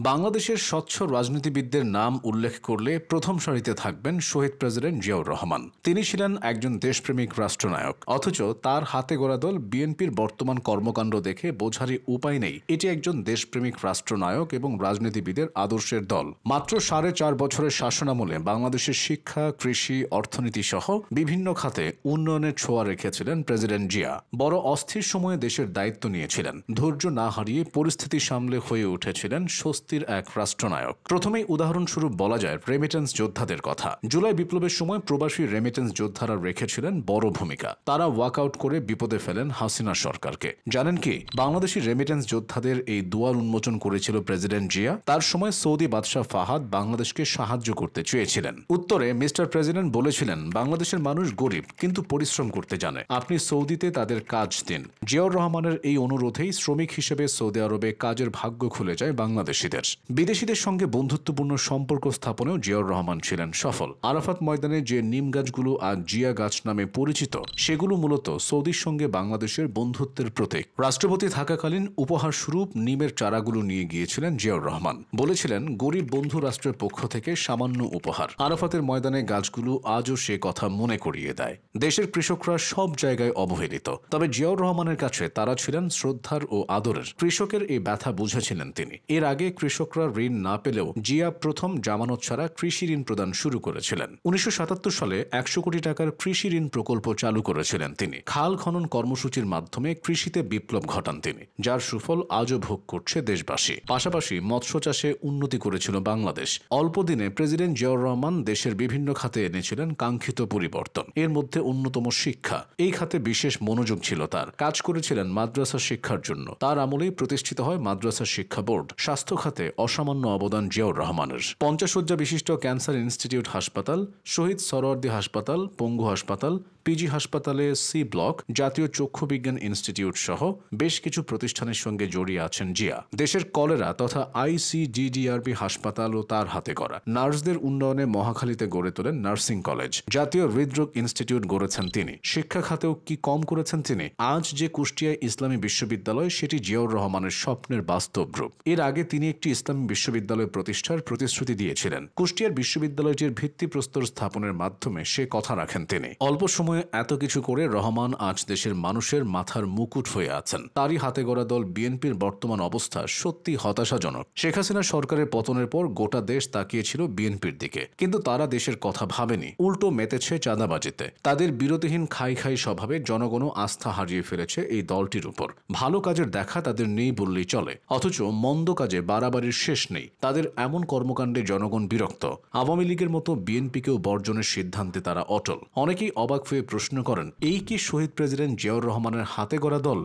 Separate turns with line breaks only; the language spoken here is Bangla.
বাংলাদেশের স্বচ্ছ রাজনীতিবিদদের নাম উল্লেখ করলে প্রথম সারিতে থাকবেন শহীদ প্রেসিডেন্ট জিয়াউর রহমান। তিনি ছিলেন একজন দেশপ্রেমিক রাষ্ট্রনায়ক, অথচ তার হাতে গড়া দল বিএনপির বর্তমান কর্মকাণ্ড দেখে বোঝারই উপায় নেই এটি একজন দেশপ্রেমিক রাষ্ট্রনায়ক এবং রাজনীতিবিদের আদর্শের দল। মাত্র 4.5 বছরের শাসনামলে বাংলাদেশের শিক্ষা, কৃষি, অর্থনীতি সহ বিভিন্ন খাতে উন্নয়নের ছোঁয়া রেখেছিলেন প্রেসিডেন্ট জিয়া। বড় অস্থির সময়ে দেশের দায়িত্ব নিয়েছিলেন, ধৈর্য না হারিয়ে পরিস্থিতি সামলে হয়ে উঠেছিলেন স্বস্তির এক রাষ্ট্রনায়ক। প্রথমেই উদাহরণস্বরূপ বলা যায় রেমিটেন্স যোদ্ধাদের কথা। জুলাই বিপ্লবের সময় প্রবাসী রেমিটেন্স যোদ্ধারা রেখেছিলেন বড় ভূমিকা। তারা ওয়াকআউট করে বিপদে ফেলেন হাসিনা সরকারকে। জানেন কি, বাংলাদেশি রেমিটেন্স যোদ্ধাদের এই দুয়ার উন্মোচন করেছিল প্রেসিডেন্ট জিয়া। তার সময় সৌদি বাদশাহ ফাহাদ বাংলাদেশকে সাহায্য করতে চেয়েছিলেন। উত্তরে মিস্টার প্রেসিডেন্ট বলেছিলেন, বাংলাদেশের মানুষ গরিব কিন্তু পরিশ্রম করতে জানে, আপনি সৌদিতে তাদের কাজ দিন। জিয়াউর রহমানের এই অনুরোধেই শ্রমিক হিসেবে সৌদি আরবে কাজের ভাগ্য খুলে যায় বাংলাদেশিদের। বিদেশিদের সঙ্গে বন্ধুত্বপূর্ণ সম্পর্ক স্থাপনেও জিয়াউর রহমান ছিলেন সফল। আরাফাত ময়দানে যে নিম গাছগুলো আজ জিয়া গাছ নামে পরিচিত, সেগুলো মূলত সৌদির সঙ্গে বাংলাদেশের বন্ধুত্বের প্রতীক। রাষ্ট্রপতি থাকাকালীন উপহার স্বরূপ নিমের চারাগুলো নিয়ে গিয়েছিলেন জিয়াউর রহমান। বলেছিলেন, গরিব বন্ধু রাষ্ট্রের পক্ষ থেকে সামান্য উপহার। আরাফাতের ময়দানে গাছগুলো আজও সে কথা মনে করিয়ে দেয়। দেশের কৃষকরা সব জায়গায় অবহেলিত, তবে জিয়াউর রহমানের কাছে তারা ছিলেন শ্রদ্ধার ও আদরের। কৃষকের এই ব্যথা বুঝেছিলেন তিনি। এর আগে কৃষকরা ঋণ না পেলেও জিয়া প্রথম জামানত ছাড়া কৃষি ঋণ প্রদান শুরু করেছিলেন। 1977 সালে 100 কোটি টাকার কৃষি ঋণ প্রকল্প চালু করেছিলেন তিনি। খাল খনন কর্মসূচির মাধ্যমে কৃষিতে বিপ্লব ঘটান তিনি, যার সুফল আজও ভোগ করছে দেশবাসী। পাশাপাশি মৎস্য চাষে উন্নতি করেছিল বাংলাদেশ। অল্প দিনে প্রেসিডেন্ট জিয়াউর রহমান দেশের বিভিন্ন খাতে এনেছিলেন কাঙ্ক্ষিত পরিবর্তন। এর মধ্যে অন্যতম শিক্ষা। এই খাতে বিশেষ মনোযোগ ছিল তার। কাজ করেছিলেন মাদ্রাসা শিক্ষার জন্য। তার আমলেই প্রতিষ্ঠিত হয় মাদ্রাসা শিক্ষা বোর্ড। স্বাস্থ্য খাতে অসামান্য অবদান জিয়াউর রহমানের। 50 শয্যা বিশিষ্ট ক্যান্সার ইনস্টিটিউট হাসপাতাল, শহীদ সরওয়ার্দী হাসপাতাল, পঙ্গু হাসপাতাল, পিজি হাসপাতালে সি ব্লক, জাতীয় চক্ষু বিজ্ঞান ইনস্টিটিউট সহ বেশ কিছু প্রতিষ্ঠানের সঙ্গে জড়িয়ে আছেন জিয়া। দেশের কলেরা তথা ICDDRB হাসপাতালও তার হাতে করা। নার্সদের উন্নয়নে মহাখালীতে গড়ে তোলেন নার্সিং কলেজ। জাতীয় হৃদরোগ ইনস্টিটিউট গড়েছেন তিনি। শিক্ষা খাতেও কি কম করেছেন তিনি। আজ যে কুষ্টিয়া ইসলামী বিশ্ববিদ্যালয়, সেটি জিয়াউর রহমানের স্বপ্নের বাস্তব রূপ। এর আগে তিনি একটি ইসলামী বিশ্ববিদ্যালয় প্রতিষ্ঠার প্রতিশ্রুতি দিয়েছিলেন। কুষ্টিয়ার বিশ্ববিদ্যালয়টির ভিত্তিপ্রস্তর স্থাপনের মাধ্যমে সে কথা রাখেন তিনি। অল্প সময়ে এত কিছু করে রহমান আজ দেশের মানুষের মাথার মুকুট হয়ে আছেন। তারই হাতে গড়া দল বিএনপির বর্তমান অবস্থা সত্যি হতাশাজনক। শেখ হাসিনা সরকারের পতনের পর গোটা দেশ তাকিয়েছিল বিএনপির দিকে, কিন্তু তারা দেশের কথা ভাবেনি, উল্টো মেতেছে চাঁদাবাজিতে। তাদের বিরতিহীন খাই খাই স্বভাবে জনগণও আস্থা হারিয়ে ফেলেছে এই দলটির উপর। ভালো কাজের দেখা তাদের নেই বললেই চলে, অথচ মন্দ কাজে বাড়াবাড়ির শেষ নেই। তাদের এমন কর্মকাণ্ডে জনগণ বিরক্ত। আওয়ামী লীগের মতো বিএনপিকেও বর্জনের সিদ্ধান্তে তারা অটল। অনেকেই অবাক হয়ে প্রশ্ন করেন, এই কি শহীদ প্রেসিডেন্ট জিয়াউর রহমানের হাতে গড়া দল?